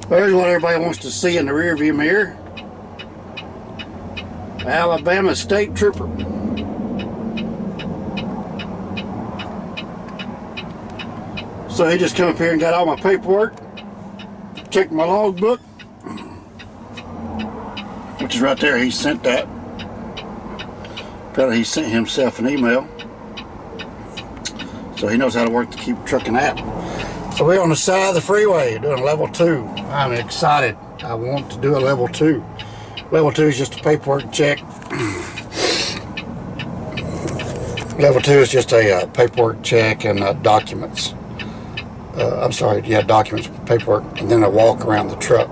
There's what everybody wants to see in the rearview mirror. Alabama State Trooper. So he just come up here and got all my paperwork, checked my logbook, which is right there. He sent that. Apparently he sent himself an email. So he knows how to work the Keep Trucking app. So we're on the side of the freeway doing level 2. I'm excited. I want to do a level 2. Level 2 is just a paperwork check. Level 2 is just a paperwork check and documents. I'm sorry, yeah, documents, paperwork, and then a walk around the truck.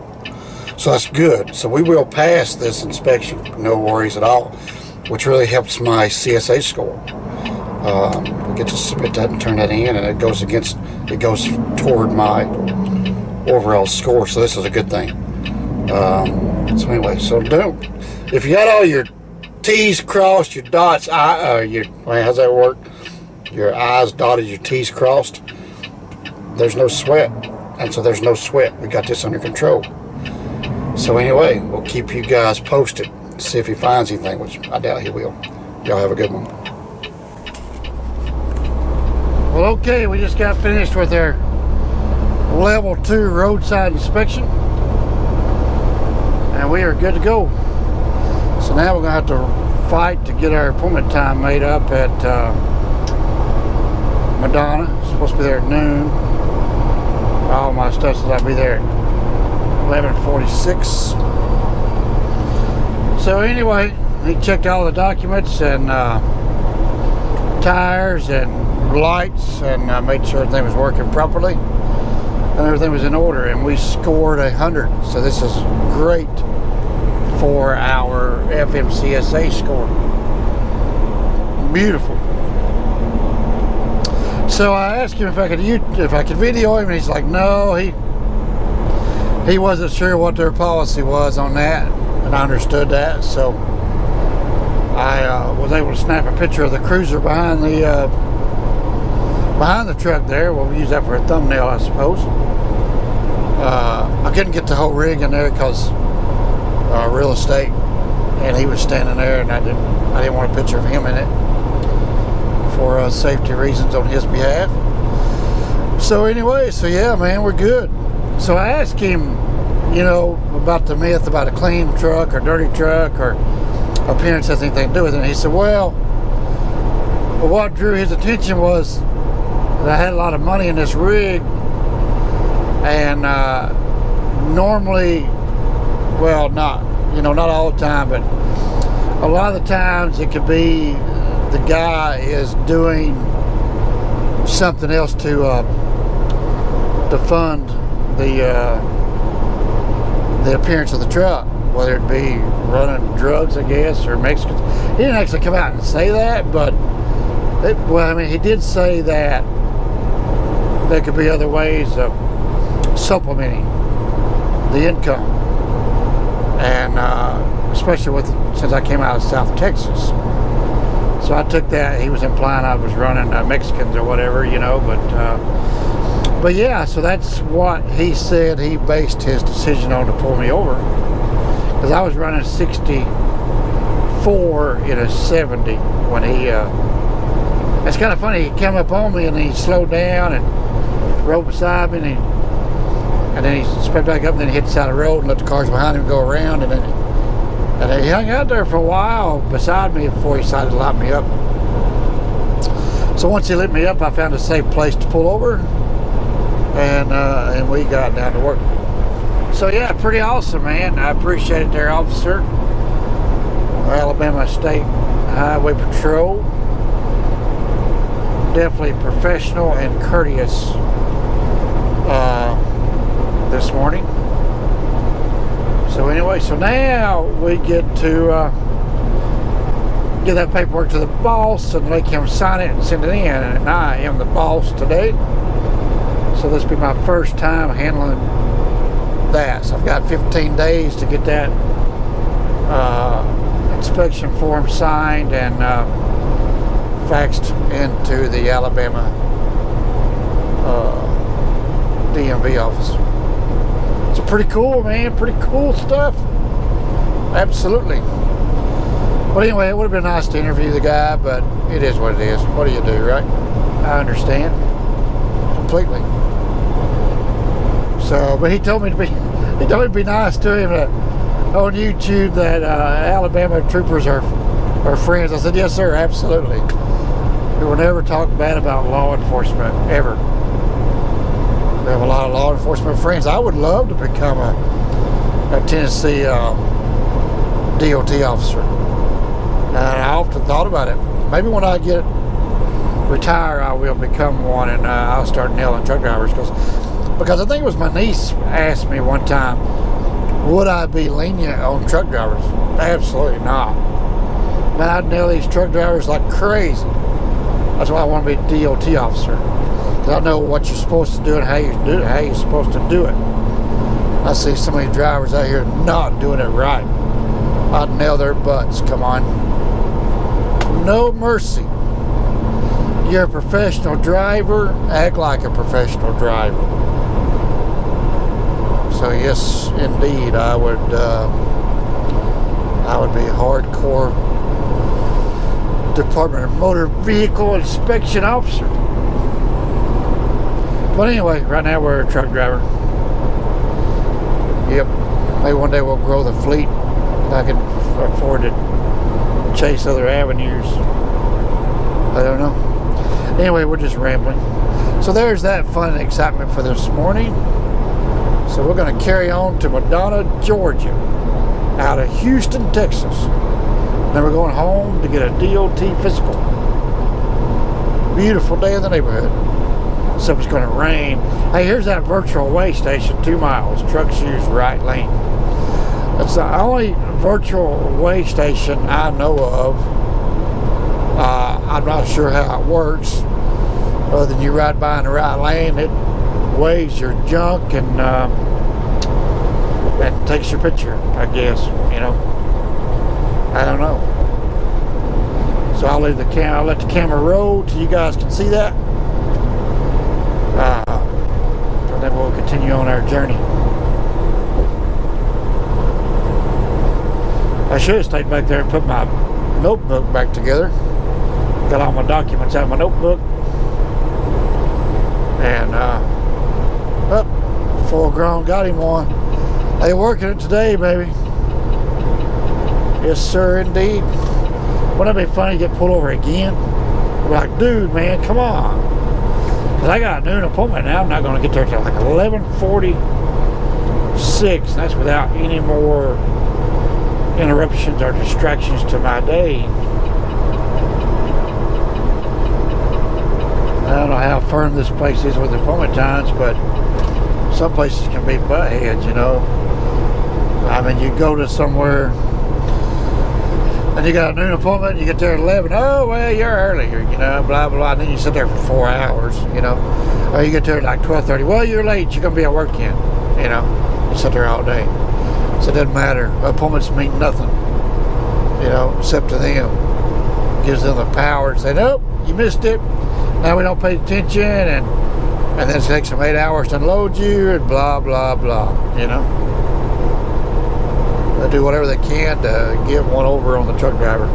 So that's good. So we will pass this inspection, no worries at all, which really helps my CSA score. We get to submit that and turn that in, and it goes toward my overall score. So this is a good thing. So anyway, if you got all your T's crossed, your dots, how's that work? Your I's dotted, your T's crossed. There's no sweat, and so there's no sweat. We got this under control. So anyway, we'll keep you guys posted. See if he finds anything, which I doubt he will. Y'all have a good one. Well, okay, we just got finished with our level 2 roadside inspection, and we are good to go. So now we're gonna have to fight to get our appointment time made up at Madonna. It's supposed to be there at noon. All my stuff says I'll be there at 11:46. So anyway, he checked all the documents and tires and lights, and made sure everything was working properly and everything was in order, and we scored 100. So this is great for our FMCSA score. Beautiful. So I asked him if I could video him, and he's like, no, he wasn't sure what their policy was on that, and I understood that. So I was able to snap a picture of the cruiser behind the truck there. We'll use that for a thumbnail, I suppose. I couldn't get the whole rig in there because real estate, and he was standing there, and I didn't want a picture of him in it for safety reasons on his behalf. So anyway, so yeah, man, we're good. So I asked him, about the myth about a clean truck or dirty truck or appearance has anything to do with it. And he said, well, what drew his attention was that I had a lot of money in this rig, and normally, well, not all the time, but a lot of the times it could be the guy is doing something else to fund the appearance of the truck, whether it be running drugs, I guess, or Mexicans. He didn't actually come out and say that, but he did say that there could be other ways of supplementing the income, and especially since I came out of South Texas. So I took that he was implying I was running Mexicans or whatever, but yeah, so that's what he said he based his decision on to pull me over, because I was running 64 in a 70 when he it's kind of funny, he came up on me and he slowed down and rode beside me, and then he sped back up, and then he hit the side of the road and let the cars behind him go around, and then he hung out there for a while beside me before he decided to light me up. So once he lit me up, I found a safe place to pull over, and we got down to work. So yeah, pretty awesome, man. I appreciate it there, officer. Alabama State Highway Patrol. Definitely professional and courteous this morning. So anyway, so now we get to give that paperwork to the boss and make him sign it and send it in, and I am the boss today. So this will be my first time handling that. So I've got 15 days to get that inspection form signed and faxed into the Alabama DMV office. So pretty cool, man. Pretty cool stuff. Absolutely. But anyway, it would have been nice to interview the guy, but it is what it is. What do you do, right? I understand completely. So, but he told me to be nice to him on YouTube that Alabama troopers are friends. I said, yes, sir, absolutely. We will never talk bad about law enforcement ever. We have a lot of law enforcement friends. I would love to become a Tennessee DOT officer. And I often thought about it. Maybe when I retire, I will become one, and I'll start nailing truck drivers. Because I think it was my niece asked me one time, would I be lenient on truck drivers? Absolutely not. Man, I'd nail these truck drivers like crazy. That's why I want to be a DOT officer. Because I know what you're supposed to do and how you're supposed to do it. I see so many drivers out here not doing it right. I'd nail their butts. Come on. No mercy. You're a professional driver. Act like a professional driver. So yes, indeed, I would be a hardcore Department of Motor Vehicle Inspection officer. But anyway, right now we're a truck driver. Yep. Maybe one day we'll grow the fleet. I can afford to chase other avenues. I don't know. Anyway, we're just rambling. So there's that fun and excitement for this morning. So we're going to carry on to Madonna, Georgia, out of Houston, Texas. Then we're going home to get a DOT physical. Beautiful day in the neighborhood. So it's going to rain. Hey, here's that virtual weigh station, 2 miles. Trucks use right lane. That's the only virtual weigh station I know of. I'm not sure how it works. Other than you ride by in the right lane, it weighs your junk and takes your picture, I guess, you know. I don't know. So I'll let the camera roll till you guys can see that. And then we'll continue on our journey. I should have stayed back there and put my notebook back together. Got all my documents out of my notebook. And full grown, got him one. They working it today, baby. Yes, sir, indeed. Wouldn't it be funny to get pulled over again? Like, dude, man, come on. Because I got a noon appointment now. I'm not going to get there till like 11:46. And that's without any more interruptions or distractions to my day. I don't know how firm this place is with appointment times, but some places can be buttheads, you know. I mean, you go to somewhere and you got a noon appointment, you get there at 11, oh, well, you're earlier, you know, blah, blah, and then you sit there for 4 hours, you know. Or you get there at like 12:30, well, you're late, you're going to be at work again, you know. You sit there all day. So it doesn't matter. Appointments mean nothing, you know, except to them. Gives them the power to say, nope, you missed it. Now we don't pay attention, and then it takes them 8 hours to unload you, and blah, blah, blah, you know. They do whatever they can to get one over on the truck driver.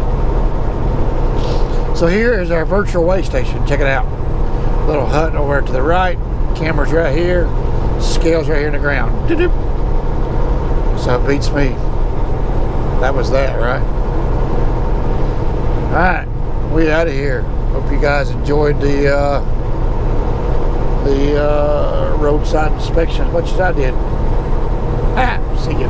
So here is our virtual weigh station. Check it out. Little hut over to the right. Camera's right here. Scales right here in the ground. Doo-doo. So it beats me. That was that, right? Alright, we out of here. Hope you guys enjoyed the roadside inspection as much as I did. See you.